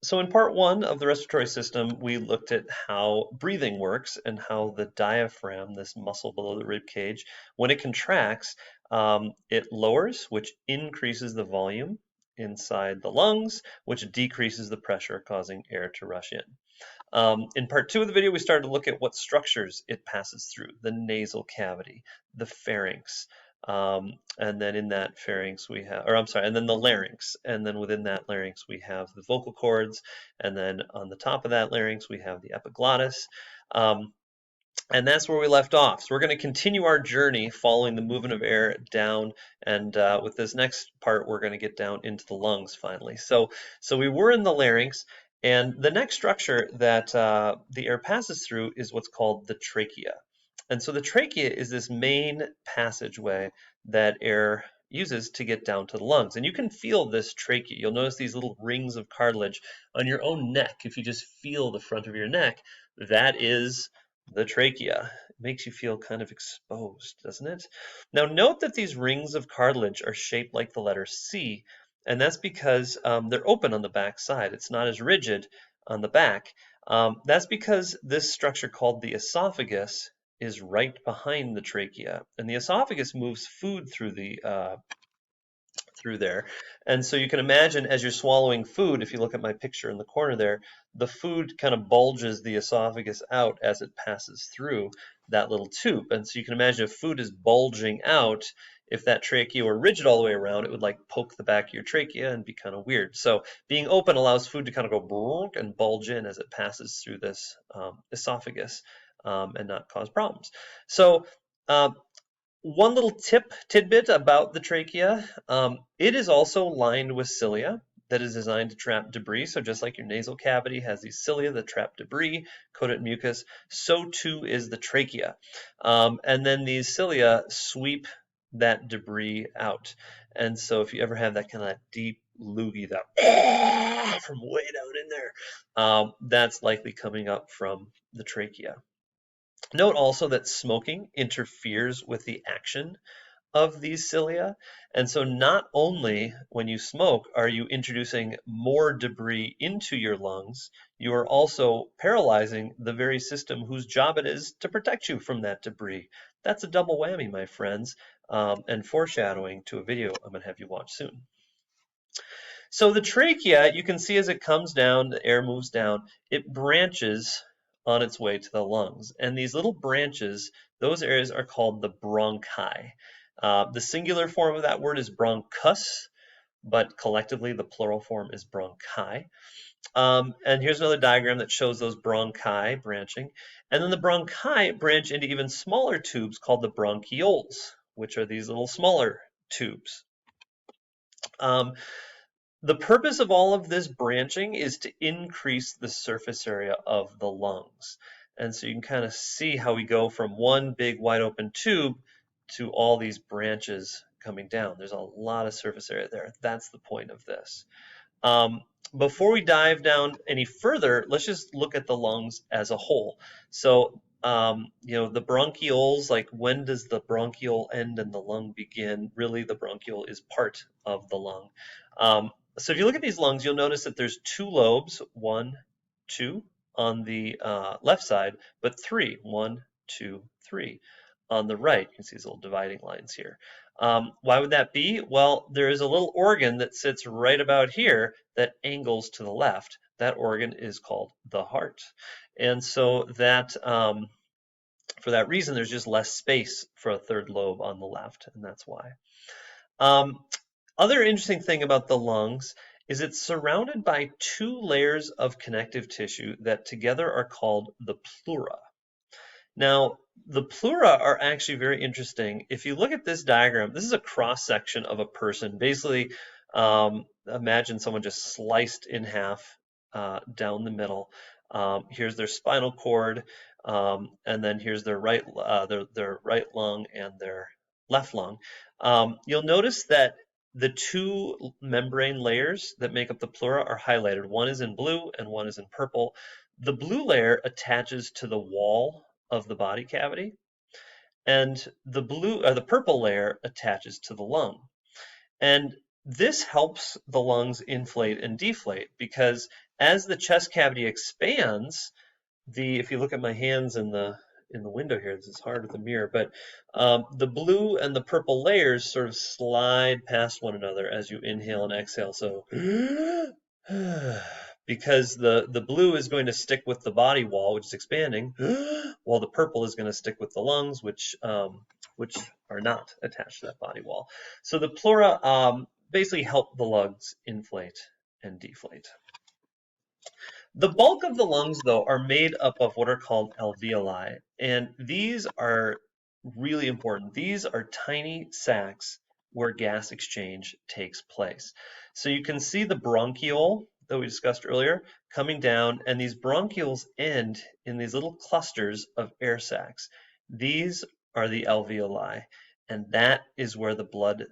So in part one of the respiratory system, we looked at how breathing works and how the diaphragm, this muscle below the rib cage, when it contracts, it lowers, which increases the volume inside the lungs, which decreases the pressure, causing air to rush in. In part two of the video, we started to look at what structures it passes through: the nasal cavity, the pharynx, and then in that pharynx we have, or I'm sorry, and then the larynx, and then within that larynx we have the vocal cords, and then on the top of that larynx we have the epiglottis. And that's where we left off. So we're going to continue our journey following the movement of air down, and with this next part, we're going to get down into the lungs finally. So we were in the larynx, and the next structure that the air passes through is what's called the trachea. And so the trachea is this main passageway that air uses to get down to the lungs. And you can feel this trachea. You'll notice these little rings of cartilage on your own neck. If you just feel the front of your neck, that is the trachea. It makes you feel kind of exposed, doesn't it? Now note that these rings of cartilage are shaped like the letter C, and that's because they're open on the back side. It's not as rigid on the back. That's because this structure called the esophagus is right behind the trachea, and the esophagus moves food through there. And so you can imagine as you're swallowing food, if you look at my picture in the corner there, the food kind of bulges the esophagus out as it passes through that little tube. And so you can imagine if food is bulging out, if that trachea were rigid all the way around, it would like poke the back of your trachea and be kind of weird. So being open allows food to kind of go and bulge in as it passes through this esophagus and not cause problems. So one little tidbit about the trachea, it is also lined with cilia that is designed to trap debris. So just like your nasal cavity has these cilia that trap debris, coated mucus, so too is the trachea. And then these cilia sweep that debris out. And so if you ever have that kind of deep loogie, that from way down in there, that's likely coming up from the trachea. Note also that smoking interferes with the action of these cilia. And so not only when you smoke are you introducing more debris into your lungs, you are also paralyzing the very system whose job it is to protect you from that debris. That's a double whammy, my friends, and foreshadowing to a video I'm going to have you watch soon. So the trachea, you can see as it comes down, the air moves down, it branches on its way to the lungs. And these little branches, those areas are called the bronchi. The singular form of that word is bronchus, but collectively the plural form is bronchi. And here's another diagram that shows those bronchi branching. And then the bronchi branch into even smaller tubes called the bronchioles, which are these little smaller tubes. The purpose of all of this branching is to increase the surface area of the lungs. And so you can kind of see how we go from one big wide open tube to all these branches coming down. There's a lot of surface area there. That's the point of this. Before we dive down any further, let's just look at the lungs as a whole. So, the bronchioles, like when does the bronchiole end and the lung begin? Really, the bronchiole is part of the lung. So if you look at these lungs, you'll notice that there's two lobes, 1, 2 on the left side, but 3, 1, 2, 3 on the right. You can see these little dividing lines here. Why would that be? Well, there is a little organ that sits right about here that angles to the left. That organ is called the heart. And so that, for that reason, there's just less space for a third lobe on the left, and that's why. Other interesting thing about the lungs is it's surrounded by 2 layers of connective tissue that together are called the pleura. Now, the pleura are actually very interesting. If you look at this diagram, this is a cross-section of a person. Basically, imagine someone just sliced in half down the middle. Here's their spinal cord, and then here's their right lung and their left lung. You'll notice that the 2 membrane layers that make up the pleura are highlighted. One is in blue and one is in purple. The blue layer attaches to the wall of the body cavity, and the purple layer attaches to the lung. And this helps the lungs inflate and deflate because as the chest cavity expands, if you look at my hands in the window here, this is hard with a mirror, but the blue and the purple layers sort of slide past one another as you inhale and exhale. So because the blue is going to stick with the body wall, which is expanding, while the purple is going to stick with the lungs, which are not attached to that body wall. So the pleura basically help the lungs inflate and deflate. The bulk of the lungs, though, are made up of what are called alveoli, and these are really important. These are tiny sacs where gas exchange takes place. So you can see the bronchiole that we discussed earlier coming down, and these bronchioles end in these little clusters of air sacs. These are the alveoli, and that is where the blood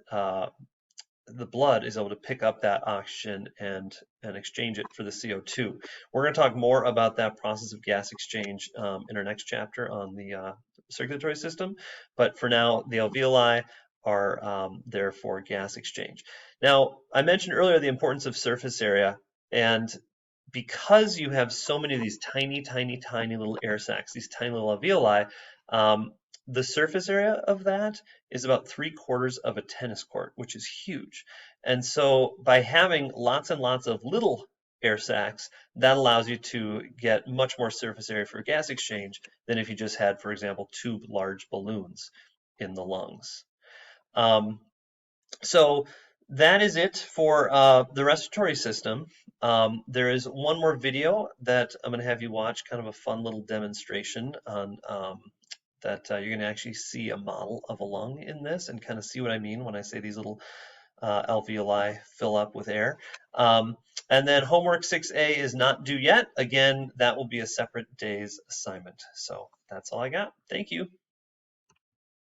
is able to pick up that oxygen and exchange it for the CO2. We're going to talk more about that process of gas exchange in our next chapter on the circulatory system, but for now, the alveoli are there for gas exchange. Now, I mentioned earlier the importance of surface area, and because you have so many of these tiny, tiny, tiny little air sacs, these tiny little alveoli, the surface area of that is about 3/4 of a tennis court, which is huge. And so by having lots and lots of little air sacs, that allows you to get much more surface area for gas exchange than if you just had, for example, 2 large balloons in the lungs. So that is it for the respiratory system. There is one more video that I'm going to have you watch, kind of a fun little demonstration on that you're going to actually see a model of a lung in this and kind of see what I mean when I say these little alveoli fill up with air. And then homework 6A is not due yet. Again, that will be a separate day's assignment. So that's all I got. Thank you.